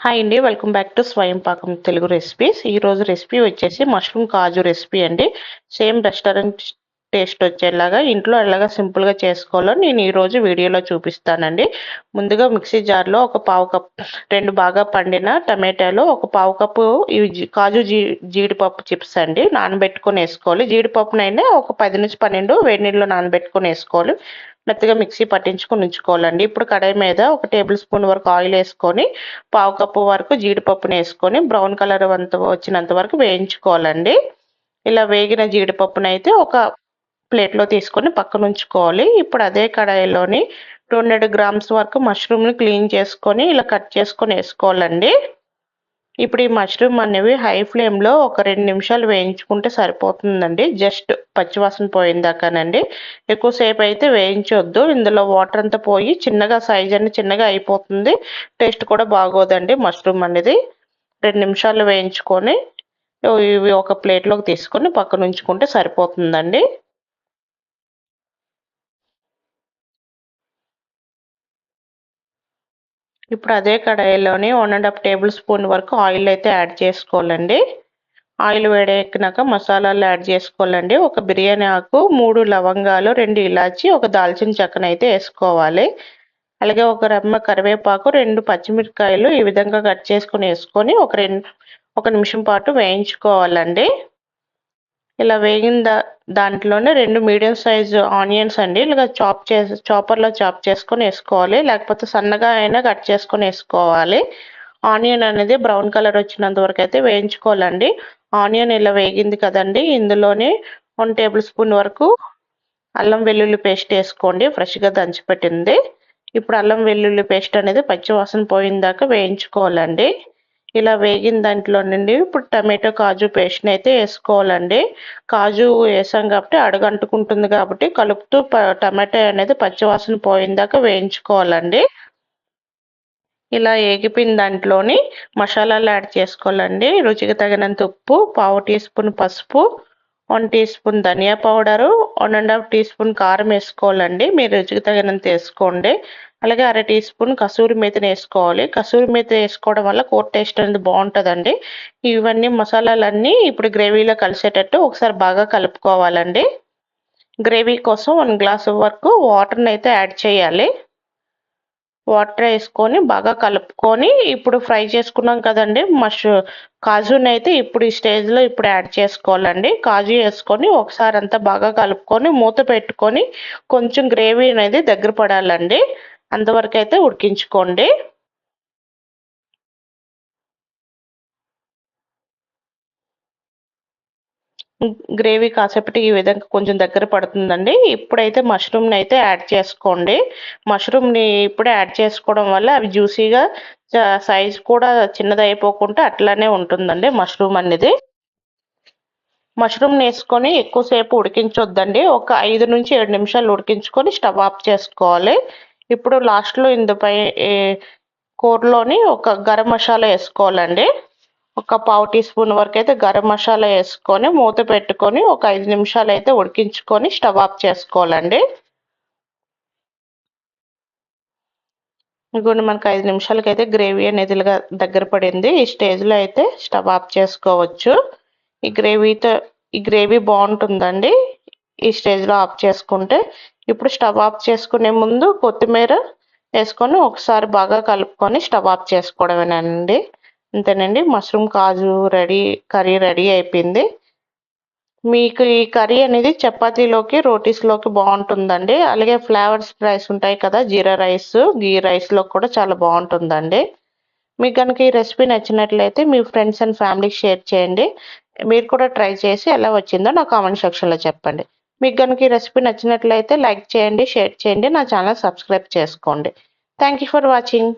Hi అండి. Welcome back to స్వయం పాకం తెలుగు రెసిపీస్. ఈరోజు రెసిపీ వచ్చేసి మష్రూమ్ కాజు రెసిపీ అండి. సేమ్ రెస్టారెంట్ టేస్ట్ వచ్చేలాగా ఇంట్లో ఎలాగా సింపుల్గా చేసుకోవాలో నేను ఈరోజు వీడియోలో చూపిస్తానండి. ముందుగా మిక్సీ జార్లో ఒక పావు కప్ 2 బాగా పండిన టమాటాలు, ఒక పావు కప్పు ఇవి కాజు జీడిపప్పు చిప్స్ అండి నానబెట్టుకొని వేసుకోవాలి. జీడిపప్పునైనా ఒక 10 నుంచి 12 వేడి నీళ్ళలో నానబెట్టుకొని వేసుకోవాలి. మెత్తగా మిక్సీ పట్టించుకొని ఉంచుకోవాలండి. ఇప్పుడు కడాయి మీద ఒక టేబుల్ స్పూన్ వరకు ఆయిల్ వేసుకొని పావు కప్పు వరకు జీడిపప్పుని వేసుకొని బ్రౌన్ కలర్ వచ్చినంత వరకు వేయించుకోవాలండి. ఇలా వేగిన జీడిపప్పుని అయితే ఒక ప్లేట్లో తీసుకొని పక్కన ఉంచుకోవాలి. ఇప్పుడు అదే కడాయిలోని 200 గ్రామ్స్ వరకు మష్రూమ్ని క్లీన్ చేసుకొని ఇలా కట్ చేసుకొని వేసుకోవాలండి. ఇప్పుడు ఈ మష్రూమ్ అనేవి హై ఫ్లేమ్లో ఒక 2 నిమిషాలు వేయించుకుంటే సరిపోతుందండి. జస్ట్ పచ్చివాసన పోయిందాకానండి. ఎక్కువసేపు అయితే వేయించొద్దు. ఇందులో వాటర్ అంతా పోయి చిన్నగా సైజ్ అనేది చిన్నగా అయిపోతుంది. టేస్ట్ కూడా బాగోదండి మష్రూమ్ అనేది. 2 నిమిషాలు వేయించుకొని ఇవి ఒక ప్లేట్లోకి తీసుకొని పక్కన ఉంచుకుంటే సరిపోతుందండి. ఇప్పుడు అదే కడాయిలోని 1½ టేబుల్ స్పూన్ వరకు ఆయిల్ అయితే యాడ్ చేసుకోవాలండి. ఆయిల్ వేడెక్కినాక మసాలాలు యాడ్ చేసుకోవాలండి. ఒక బిర్యానీ ఆకు, 3 లవంగాలు, 2 ఇలాచి, ఒక దాల్చిన చెక్కనైతే వేసుకోవాలి. అలాగే ఒక రెమ్మ కరివేపాకు, 2 పచ్చిమిరపకాయలు ఈ విధంగా కట్ చేసుకొని వేసుకొని ఒక నిమిషం పాటు వేయించుకోవాలండి. ఇలా వేగిన దాంట్లోనే 2 మీడియం సైజు ఆనియన్స్ అండి ఇలా చాపర్లో చాప్ చేసుకొని వేసుకోవాలి. లేకపోతే సన్నగా అయినా కట్ చేసుకొని వేసుకోవాలి. ఆనియన్ అనేది బ్రౌన్ కలర్ వచ్చినంత వరకు అయితే వేయించుకోవాలండి. ఆనియన్ ఇలా వేగింది కదండి, ఇందులోనే 1 టేబుల్ స్పూన్ వరకు అల్లం వెల్లుల్లి పేస్ట్ వేసుకోండి, ఫ్రెష్గా దంచిపెట్టింది. ఇప్పుడు అల్లం వెల్లుల్లి పేస్ట్ అనేది పచ్చివాసన పోయిందాకా వేయించుకోవాలండి. ఇలా వేగిన దాంట్లో నుండి ఇప్పుడు టమాటో కాజు పేస్ట్ని అయితే వేసుకోవాలండి. కాజు వేసాం కాబట్టి అడుగంటుకుంటుంది కాబట్టి కలుపుతూ టమాటో అనేది పచ్చివాసన పోయిందాకా వేయించుకోవాలండి. ఇలా ఏగిపోయిన దాంట్లోని మసాలాలు యాడ్ చేసుకోవాలండి. రుచికి తగినంత ఉప్పు, పావు టీ స్పూన్ పసుపు, 1 టీ స్పూన్ ధనియా పౌడరు, 1½ టీ స్పూన్ కారం వేసుకోవాలండి. మీరు రుచికి తగినంత వేసుకోండి. అలాగే అర టీ స్పూన్ కసూరి మేతిని వేసుకోవాలి. కసూరి మేతి వేసుకోవడం వల్ల కూర టేస్ట్ అనేది బాగుంటుందండి. ఇవన్నీ మసాలాలన్నీ ఇప్పుడు గ్రేవీలో కలిసేటట్టు ఒకసారి బాగా కలుపుకోవాలండి. గ్రేవీ కోసం 1 గ్లాసు వరకు వాటర్ని అయితే యాడ్ చేయాలి. వాటర్ వేసుకొని బాగా కలుపుకొని ఇప్పుడు ఫ్రై చేసుకున్నాం కదండి కాజుని అయితే ఇప్పుడు ఈ స్టేజ్లో ఇప్పుడు యాడ్ చేసుకోవాలండి. కాజు వేసుకొని ఒకసారి అంతా బాగా కలుపుకొని మూత పెట్టుకొని కొంచెం గ్రేవీ అనేది దగ్గర పడాలండి. అంతవరకు అయితే ఉడికించుకోండి. గ్రేవీ కాసేపటికి ఈ విధంగా కొంచెం దగ్గర పడుతుందండి. ఇప్పుడైతే మష్రూమ్ని అయితే యాడ్ చేసుకోండి. మష్రూమ్ని ఇప్పుడే యాడ్ చేసుకోవడం వల్ల అవి జ్యూసీగా సైజ్ కూడా చిన్నది అయిపోకుండా అట్లానే ఉంటుందండి మష్రూమ్ అనేది. మష్రూమ్ని వేసుకొని ఎక్కువసేపు ఉడికించొద్దండి. ఒక 5 నుంచి 7 నిమిషాలు ఉడికించుకొని స్టవ్ ఆఫ్ చేసుకోవాలి. ఇప్పుడు లాస్ట్లో ఇందుపై కూరలోని ఒక గరం మసాలా వేసుకోవాలండి. ఒక పావు టీ స్పూన్ వరకు అయితే గరం మసాలా వేసుకొని మూత పెట్టుకొని ఒక 5 నిమిషాలు అయితే ఉడికించుకొని స్టవ్ ఆఫ్ చేసుకోవాలండి. ఇంకొన్ని మనకు 5 నిమిషాలకి అయితే గ్రేవీ అనేది దగ్గర పడింది. ఈ స్టేజ్లో అయితే స్టవ్ ఆఫ్ చేసుకోవచ్చు. ఈ గ్రేవీ బాగుంటుందండి ఈ స్టేజ్లో ఆఫ్ చేసుకుంటే. ఇప్పుడు స్టవ్ ఆఫ్ చేసుకునే ముందు కొత్తిమీర వేసుకొని ఒకసారి బాగా కలుపుకొని స్టవ్ ఆఫ్ చేసుకోవడమేనండి. అంతేనండి, మష్రూమ్ కాజు కర్రీ రెడీ అయిపోయింది. మీకు ఈ కర్రీ అనేది చపాతీలోకి, రోటీస్లోకి బాగుంటుందండి. అలాగే ఫ్లేవర్స్ రైస్ ఉంటాయి కదా, జీరా రైస్, గీ రైస్లో కూడా చాలా బాగుంటుందండి. మీకు కనుక ఈ రెసిపీ నచ్చినట్లయితే మీ ఫ్రెండ్స్ అండ్ ఫ్యామిలీకి షేర్ చేయండి. మీరు కూడా ట్రై చేసి ఎలా వచ్చిందో నా కామెంట్ సెక్షన్లో చెప్పండి. మీకు కనుక ఈ రెసిపీ నచ్చినట్లయితే లైక్ చేయండి, షేర్ చేయండి, నా ఛానల్ సబ్స్క్రైబ్ చేసుకోండి. Thank you for watching.